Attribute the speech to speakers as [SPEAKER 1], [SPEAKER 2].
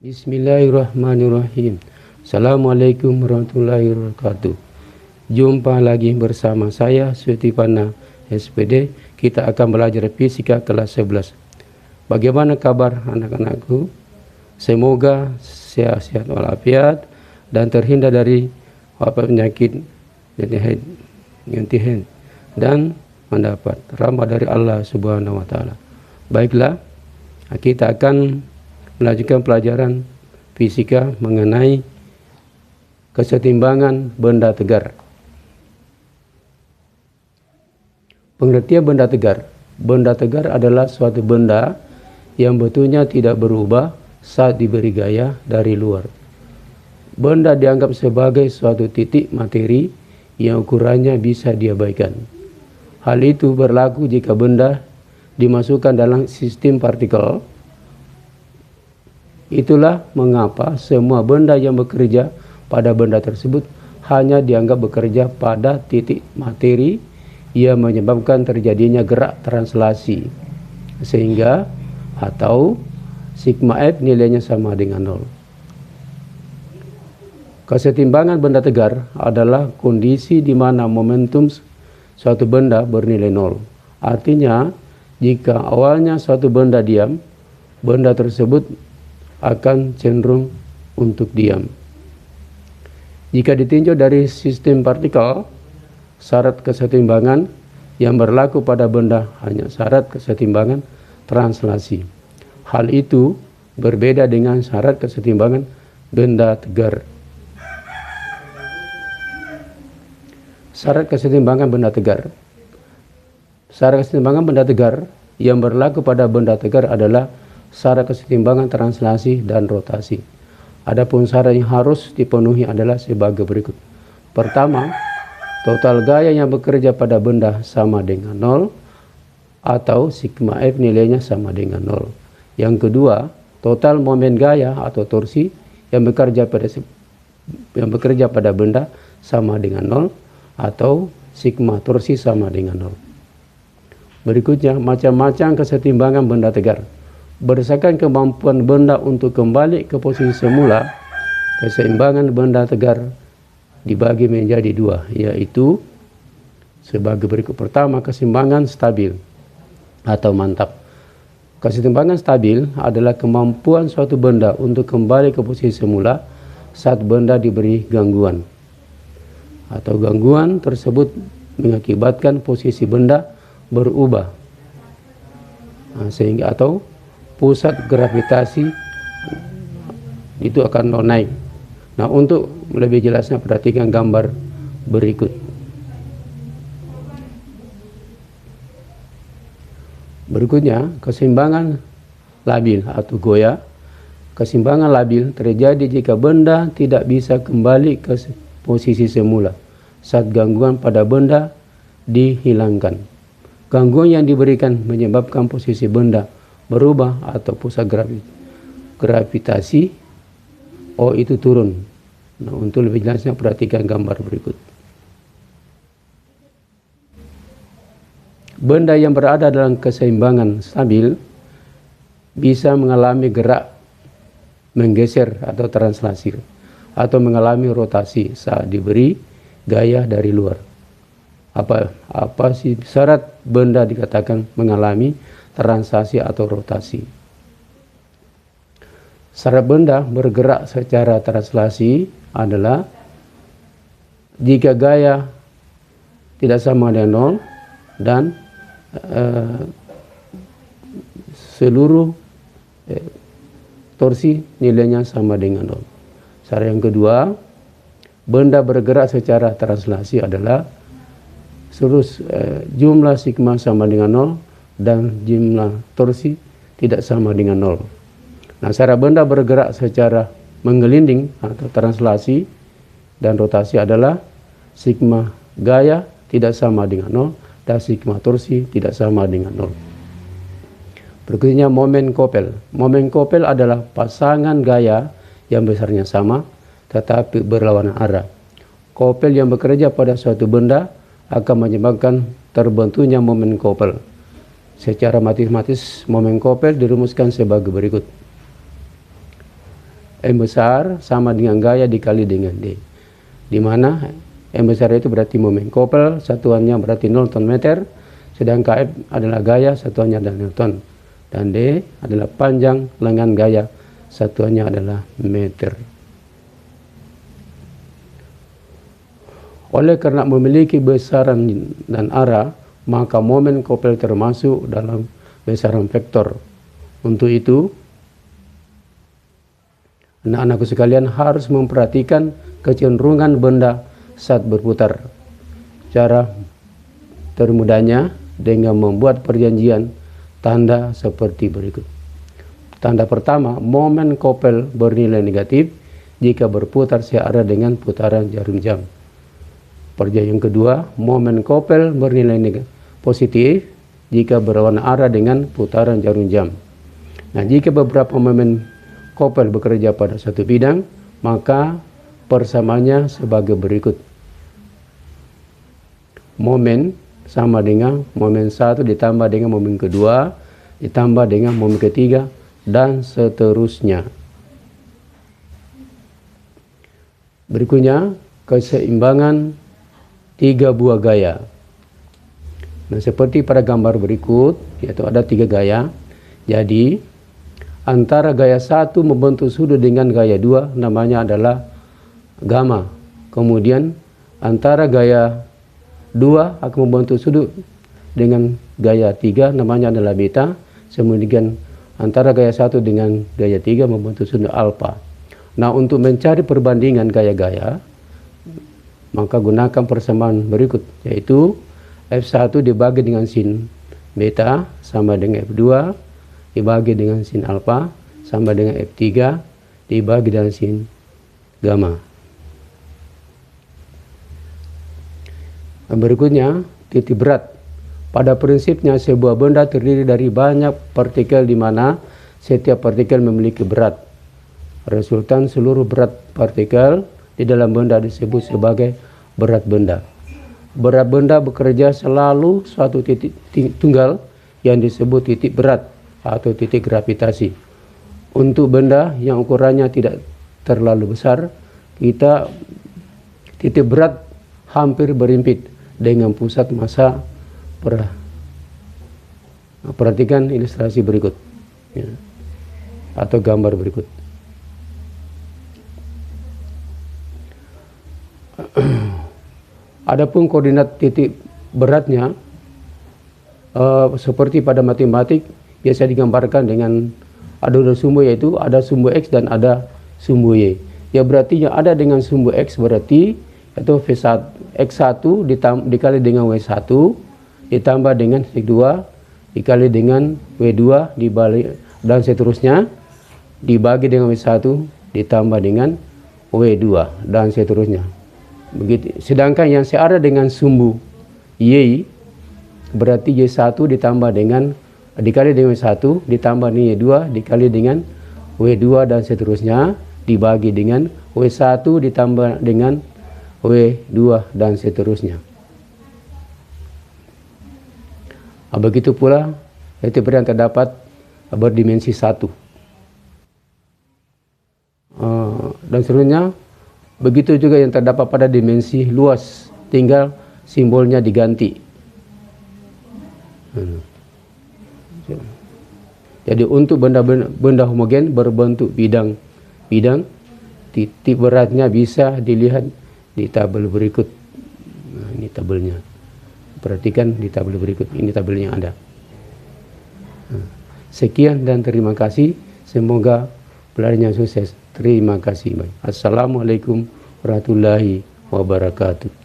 [SPEAKER 1] Bismillahirrahmanirrahim. Assalamualaikum warahmatullahi wabarakatuh. Jumpa lagi bersama saya Suetipana SPD. Kita akan belajar fisika kelas 11. Bagaimana kabar anak-anakku? Semoga sehat walafiat dan terhindar dari penyakit dan mendapat rahmat dari Allah Subhanahu wa taala. Baiklah, kita akan melanjutkan pelajaran fisika mengenai kesetimbangan benda tegar. Pengertian benda tegar. Benda tegar adalah suatu benda yang bentuknya tidak berubah saat diberi gaya dari luar. Benda dianggap sebagai suatu titik materi yang ukurannya bisa diabaikan. Hal itu berlaku jika benda dimasukkan dalam sistem partikel. Itulah mengapa semua benda yang bekerja pada benda tersebut hanya dianggap bekerja pada titik materi yang menyebabkan terjadinya gerak translasi, sehingga atau sigma F nilainya sama dengan 0. Kesetimbangan benda tegar adalah kondisi di mana momentum suatu benda bernilai 0. Artinya, jika awalnya suatu benda diam, benda tersebut akan cenderung untuk diam. Jika ditinjau dari sistem partikel, syarat kesetimbangan yang berlaku pada benda hanya syarat kesetimbangan translasi. Hal itu berbeda dengan syarat kesetimbangan benda tegar. Syarat kesetimbangan benda tegar. Syarat kesetimbangan benda tegar yang berlaku pada benda tegar adalah syarat kesetimbangan translasi dan rotasi. Adapun syarat yang harus dipenuhi adalah sebagai berikut. Pertama, total gaya yang bekerja pada benda sama dengan 0 atau sigma F nilainya sama dengan 0. Yang kedua, total momen gaya atau torsi yang bekerja pada benda sama dengan 0 atau sigma torsi sama dengan 0. Berikutnya, macam-macam kesetimbangan benda tegar. Berdasarkan kemampuan benda untuk kembali ke posisi semula, keseimbangan benda tegar dibagi menjadi dua, yaitu sebagai berikut. Pertama, keseimbangan stabil atau mantap. Keseimbangan stabil adalah kemampuan suatu benda untuk kembali ke posisi semula saat benda diberi gangguan, atau gangguan tersebut mengakibatkan posisi benda berubah, sehingga atau pusat gravitasi itu akan naik. Nah, untuk lebih jelasnya perhatikan gambar berikut. Berikutnya, keseimbangan labil atau goyah. Keseimbangan labil terjadi jika benda tidak bisa kembali ke posisi semula saat gangguan pada benda dihilangkan. Gangguan yang diberikan menyebabkan posisi benda berubah atau pusat gravitasi O itu turun. Nah, untuk lebih jelasnya perhatikan gambar berikut. Benda yang berada dalam keseimbangan stabil bisa mengalami gerak menggeser atau translasi atau mengalami rotasi saat diberi gaya dari luar. Apa sih syarat benda dikatakan mengalami translasi atau rotasi? Syarat benda bergerak secara translasi adalah jika gaya tidak sama dengan 0 dan seluruh torsi nilainya sama dengan 0. Syarat yang kedua, benda bergerak secara translasi adalah seluruh jumlah sigma sama dengan 0 dan jumlah torsi tidak sama dengan 0. Nah, cara benda bergerak secara menggelinding atau translasi dan rotasi adalah sigma gaya tidak sama dengan 0 dan sigma torsi tidak sama dengan 0. Berikutnya, momen Koppel. Momen Koppel adalah pasangan gaya yang besarnya sama tetapi berlawanan arah. Koppel yang bekerja pada suatu benda akan menyebabkan terbentuknya momen Koppel. Secara matematis, momen Koppel dirumuskan sebagai berikut. M besar sama dengan gaya dikali dengan D. Di mana M besar itu berarti momen kopel, satuannya berarti Newton meter, sedangkan F adalah gaya, satuannya adalah Newton. Dan D adalah panjang lengan gaya, satuannya adalah meter. Oleh karena memiliki besaran dan arah, maka momen kopel termasuk dalam besaran vektor. Untuk itu, anak-anakku sekalian harus memperhatikan kecenderungan benda saat berputar. Cara termudahnya dengan membuat perjanjian tanda seperti berikut. Tanda pertama, momen kopel bernilai negatif jika berputar searah dengan putaran jarum jam. Perjanjian kedua, momen kopel bernilai positif jika berlawanan arah dengan putaran jarum jam. Nah, jika beberapa momen kopel bekerja pada satu bidang, maka persamaannya sebagai berikut. Momen sama dengan momen satu ditambah dengan momen kedua, ditambah dengan momen ketiga, dan seterusnya. Berikutnya, keseimbangan 3 buah gaya. Nah, seperti pada gambar berikut, yaitu ada 3 gaya. Jadi, antara gaya 1 membentuk sudut dengan gaya 2 namanya adalah gamma. Kemudian antara gaya 2 akan membentuk sudut dengan gaya 3 namanya adalah beta. Kemudian antara gaya 1 dengan gaya 3 membentuk sudut alfa. Nah, untuk mencari perbandingan gaya-gaya, maka gunakan persamaan berikut, yaitu F1 dibagi dengan sin beta sama dengan F2 dibagi dengan sin alfa sama dengan F3 dibagi dengan sin gamma. Berikutnya, titik berat. Pada prinsipnya sebuah benda terdiri dari banyak partikel di mana setiap partikel memiliki berat. Resultan seluruh berat partikel di dalam benda disebut sebagai berat benda. Berat benda bekerja selalu suatu titik tunggal yang disebut titik berat atau titik gravitasi. Untuk benda yang ukurannya tidak terlalu besar, kita titik berat hampir berimpit dengan pusat massa. Perhatikan ilustrasi berikut, ya, atau gambar berikut. Adapun koordinat titik beratnya seperti pada matematik biasa digambarkan dengan ada sumbu, yaitu ada sumbu X dan ada sumbu Y. Ya, berarti yang ada dengan sumbu X berarti yaitu X1 dikali dengan Y1 ditambah dengan X2 dikali dengan W2 dibalik dan seterusnya dibagi dengan W1 ditambah dengan W2 dan seterusnya. Begitu. Sedangkan yang searah dengan sumbu Y berarti Y1 ditambah dengan dikali dengan W1 ditambah dengan Y2 dikali dengan W2 dan seterusnya dibagi dengan W1 ditambah dengan W2 dan seterusnya. Begitu pula titik berat yang terdapat berdimensi 1. Dan seterusnya. Begitu juga yang terdapat pada dimensi luas, tinggal simbolnya diganti. Jadi untuk benda homogen berbentuk bidang, titik beratnya bisa dilihat di tabel berikut. Nah, ini tabelnya. Perhatikan di tabel berikut, ini tabelnya ada. Sekian dan terima kasih. Semoga pelajarannya sukses. Terima kasih. Assalamualaikum warahmatullahi wabarakatuh.